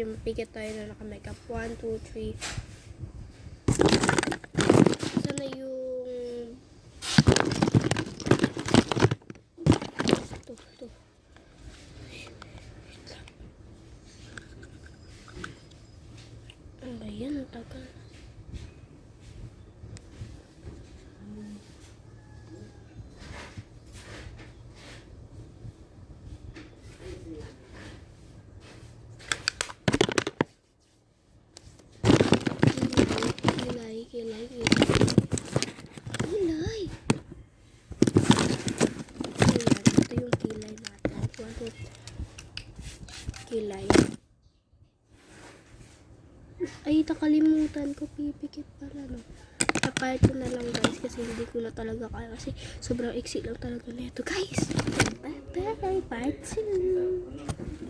mapikit tayo na naka-makeup. 1, 2, 3. Sana yung... Ito. Ano ba yan? Ang tagal. Kilay. Ayan, ito yung kilay natin. Kilay. Ay, nakalimutan ko. Pipikit pala, no? Kapahit ko na lang, guys, kasi hindi ko na talaga kaya. Kasi sobrang iksi lang talaga na ito, guys. Bye, part 2.